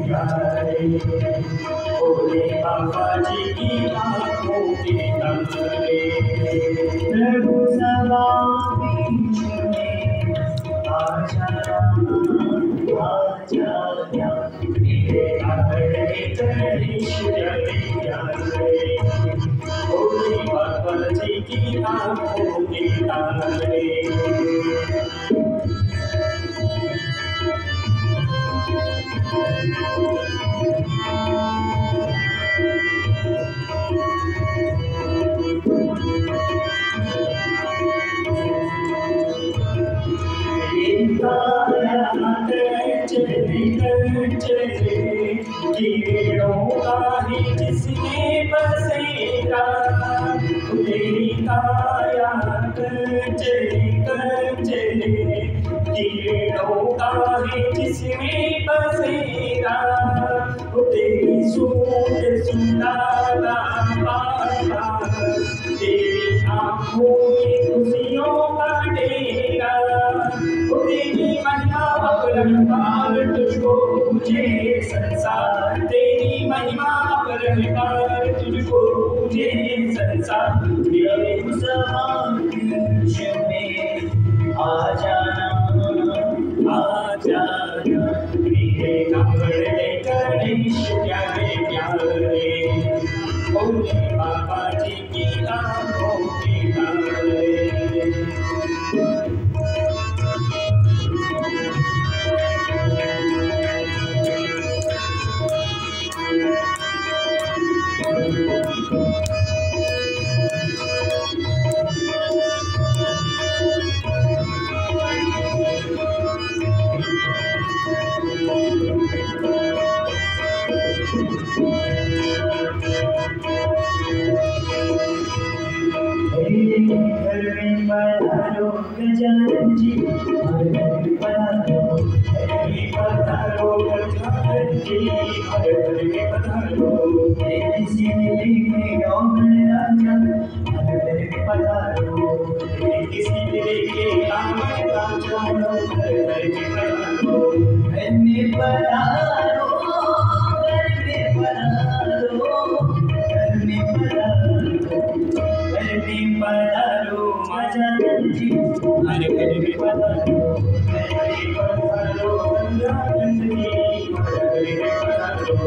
प्यारे भोले बाबा जी की आंखों के तारे प्रभु सवार बीच में आ जाना मेरे आंगन गणेश प्यारे भोले बाबा जी की आंखों के तारे जिसमें बसेगा तेरी काया चले कीड़ों का है जिसमें बसेगा तेरी सूट सुनाना पाता तेरी आँखों में खुशियों का डेरा तेरी महिमा अपरंपार तुझको पूजे संसार तेरी महिमा अपरंपार तुझको पूजे संसार मेरे मुसलमान बीच में आ जाना मेरे कपड़े गणेश प्यारे प्यारे भोले बाबा जी की आंखों के तारे घर में पधारो गजानन जी घर में पधारो गजानन जी घर में पधारो किसी लेके गौगण राजा घर में पधारो किसी लेके आमन राजा घर में पधारो घर में पधारो पधारो गजानन जी हरे हरे पधारो गजानन जी हरे पधारो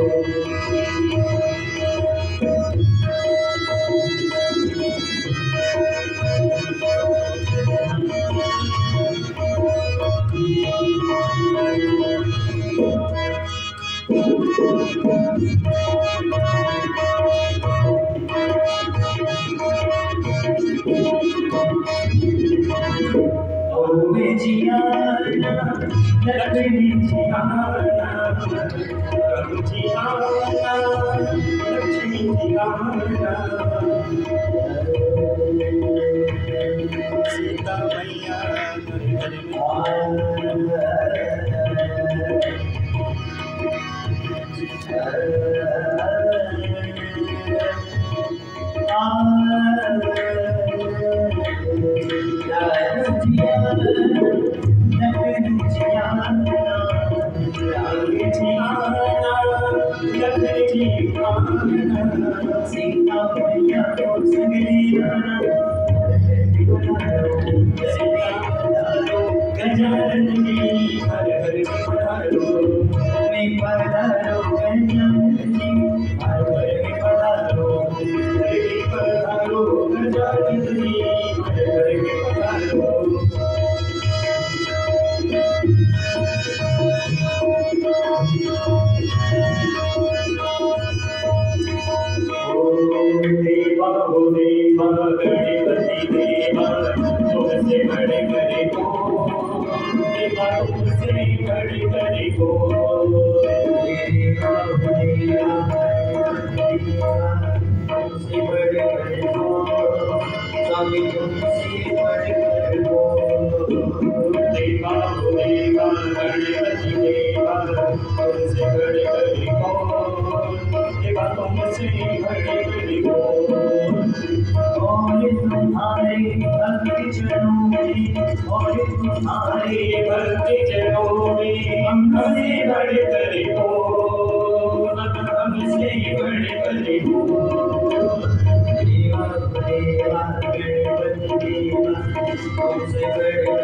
जियाना लक्ष्मी जियाना लक्ष्मी जियाना सीता मैया सीता मैया को गजानन जी हर हर पधारो में पधारो गजानन जी हर हर पधारो गजानन जी हर हर पधारो देवा गणपति देवा तुमसे बड़े बड़े को देवा तुमसे बड़े बड़े को तुमसे बड़े बड़े को स्वामी तुमसे बड़े बड़े को देवा गणपति देवा तुमसे बड़े बड़े को देवा तुमसे बड़े बड़े को तुम्हारे भक्ति जनों में और तुम्हारे भक्ति जनों में हमसे बड़े बड़े को गणपती देवा देवा गणपती देवा तुझे गणपती